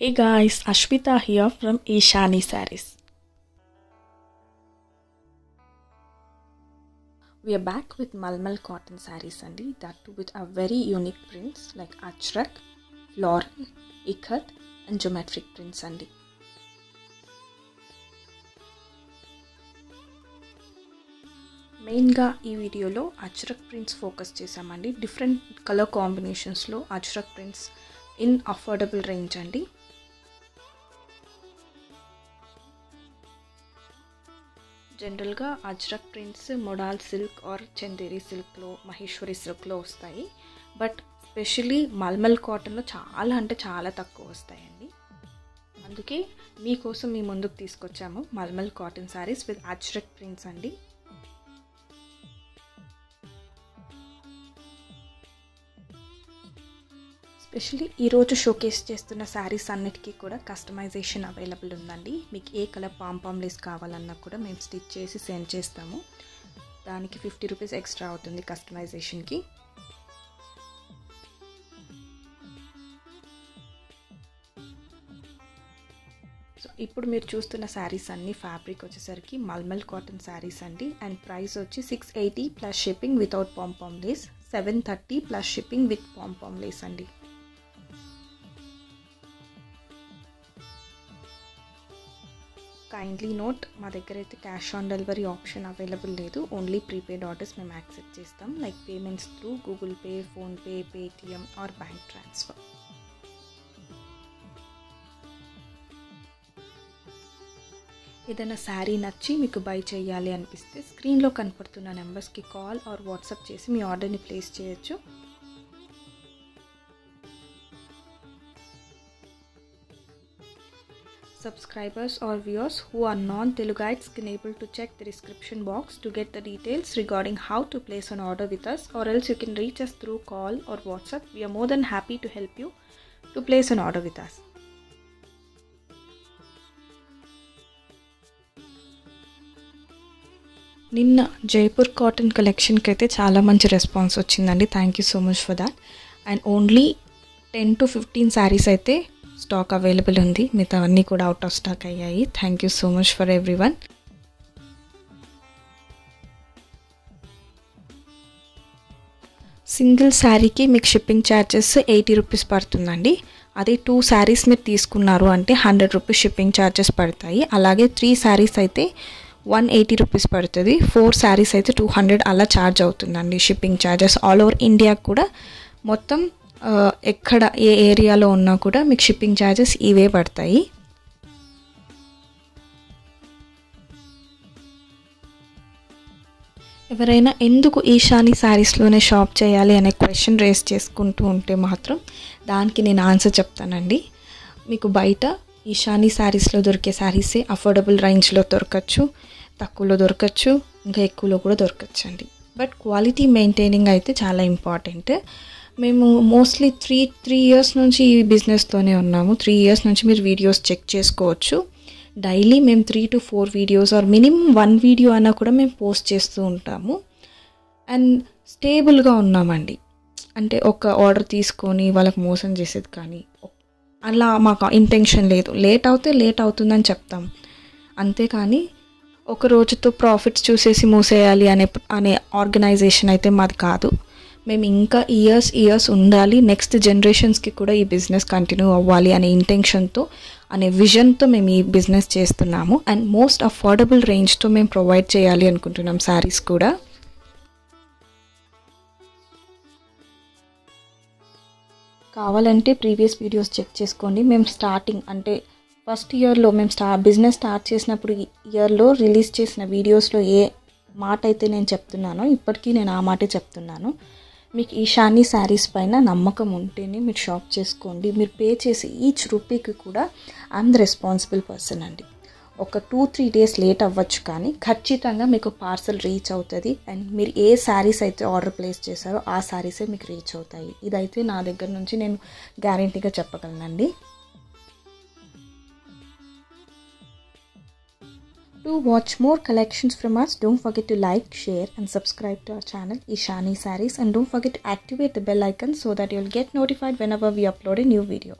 Hey guys, Ashwita here from Ishani Sarees. We are back with Malmal cotton sarees andi, that too with a very unique prints like achrak, floral, ikat and geometric prints andi. మెయిన్గా ఈ వీడియోలో Ajrak prints focus చేసామండి. Different colour కాంబినేషన్స్లో Ajrak prints in affordable range అండి. జనరల్గా Ajrak prints modal silk or Chanderi సిల్క్లో, మహేశ్వరి సిల్క్లో వస్తాయి. బట్ స్పెషలీ మల్మల్ కాటన్లో చాలా తక్కువ వస్తాయండి. అందుకే మీకోసం మీ ముందుకు తీసుకొచ్చాము malmal cotton sarees with Ajrak prints అండి. స్పెషల్లీ ఈరోజు షోకేస్ చేస్తున్న శారీస్ అన్నిటికీ కూడా కస్టమైజేషన్ అవైలబుల్ ఉందండి. మీకు ఏ కలర్ పాంపామ్ లేస్ కావాలన్నా కూడా మేము స్టిచ్ చేసి సెండ్ చేస్తాము. దానికి 50 రూపీస్ ఎక్స్ట్రా అవుతుంది కస్టమైజేషన్కి. సో ఇప్పుడు మీరు చూస్తున్న శారీస్ అన్ని ఫ్యాబ్రిక్ వచ్చేసరికి మల్మల్ కాటన్ శారీస్ అండి. అండ్ ప్రైస్ వచ్చి 680 plus shipping without pompom lace, 730 plus shipping with pompom lace అండి. కైండ్లీ నోట్, మా దగ్గర అయితే cash on delivery option available లేదు. ఓన్లీ ప్రీపెయిడ్ ఆర్డర్స్ మేము యాక్సెప్ట్ చేస్తాం, like payments through Google Pay, PhonePe, Paytm or bank transfer. ఏదైనా శారీ నచ్చి మీకు బై చేయాలి అనిపిస్తే స్క్రీన్లో కనపడుతున్న నెంబర్స్కి కాల్ ఆర్ వాట్సాప్ చేసి మీ ఆర్డర్ని ప్లేస్ చేయొచ్చు. Subscribers or viewers who are non-Telugites can able to check the description box to get the details regarding how to place an order with us, or else you can reach us through call or WhatsApp. We are more than happy to help you to place an order with us. నిన్న Jaipur cotton కలెక్షన్కి అయితే చాలా మంచి response వచ్చిందండి. Thank you so much for that. And only 10 to 15 saris అయితే stock available ఉంది, మిగతా అన్నీ కూడా అవుట్ ఆఫ్ స్టాక్ అయ్యాయి. Thank you so much for everyone. Single శారీకి మీకు షిప్పింగ్ ఛార్జెస్ 80 రూపీస్ పడుతుందండి. అదే 2 శారీస్ మీరు తీసుకున్నారు అంటే 100 రూపీస్ షిప్పింగ్ ఛార్జెస్ పడతాయి. అలాగే 3 శారీస్ అయితే 180 రూపీస్ పడుతుంది. 4 శారీస్ అయితే 200 అలా ఛార్జ్ అవుతుందండి shipping charges. All over India కూడా మొత్తం ఎక్కడ ఏ ఏరియాలో ఉన్నా కూడా మీకు షిప్పింగ్ ఛార్జెస్ ఇవే పడతాయి. ఎవరైనా ఎందుకు ఈశాని శారీస్లోనే షాప్ చేయాలి అనే క్వశ్చన్ రేస్ చేసుకుంటూ ఉంటే మాత్రం దానికి నేను ఆన్సర్ చెప్తానండి. మీకు బయట ఈశాని శారీస్లో దొరికే శారీసే అఫోర్డబుల్ రేంజ్లో దొరకచ్చు, తక్కువలో దొరకచ్చు, ఇంకా ఎక్కువలో కూడా దొరకచ్చు అండి. బట్ క్వాలిటీ మెయింటైనింగ్ అయితే చాలా ఇంపార్టెంట్. మేము మోస్ట్లీ త్రీ ఇయర్స్ నుంచి ఈ బిజినెస్తోనే ఉన్నాము. 3 ఇయర్స్ నుంచి మీరు వీడియోస్ చెక్ చేసుకోవచ్చు. డైలీ మేము 3 to 4 videos or minimum 1 video అన్నా కూడా మేము పోస్ట్ చేస్తూ ఉంటాము. అండ్ స్టేబుల్గా ఉన్నామండి. అంటే ఒక ఆర్డర్ తీసుకొని వాళ్ళకి మోసం చేసేది కానీ అలా మాకు ఇంటెన్షన్ లేదు. లేట్ అవుతుందని చెప్తాం, అంతేకాని ఒక రోజుతో ప్రాఫిట్స్ చూసేసి మూసేయాలి అనే ఆర్గనైజేషన్ అయితే మాది కాదు. మేము ఇంకా ఇయర్స్ ఉండాలి, నెక్స్ట్ జనరేషన్స్కి కూడా ఈ బిజినెస్ కంటిన్యూ అవ్వాలి అనే ఇంటెన్షన్తో, అనే విజన్తో మేము ఈ బిజినెస్ చేస్తున్నాము. అండ్ మోస్ట్ అఫోర్డబుల్ రేంజ్తో మేము ప్రొవైడ్ చేయాలి అనుకుంటున్నాం శారీస్ కూడా. కావాలంటే ప్రీవియస్ వీడియోస్ చెక్ చేసుకోండి. మేము స్టార్టింగ్ అంటే ఫస్ట్ ఇయర్లో మేము బిజినెస్ స్టార్ట్ చేసినప్పుడు ఇయర్లో రిలీజ్ చేసిన వీడియోస్లో ఏ మాట అయితే నేను చెప్తున్నానో ఇప్పటికీ నేను ఆ మాటే చెప్తున్నాను. మీకు ఈశాని శారీస్ పైన నమ్మకం ఉంటేనే మీరు షాప్ చేసుకోండి. మీరు పే చేసి ఈచ్ రూపీకి కూడా ఐఎమ్ ద రెస్పాన్సిబుల్ పర్సన్ అండి. ఒక 2-3 డేస్ లేట్ అవ్వచ్చు కానీ ఖచ్చితంగా మీకు పార్సల్ రీచ్ అవుతుంది. అండ్ మీరు ఏ శారీస్ అయితే ఆర్డర్ ప్లేస్ చేశారో ఆ శారీసే మీకు రీచ్ అవుతాయి. ఇదైతే నా దగ్గర నుంచి నేను గ్యారంటీగా చెప్పగలనండి. To watch more collections from us, don't forget to like, share and subscribe to our channel Ishani Sarees, and don't forget to activate the bell icon so that you'll get notified whenever we upload a new video.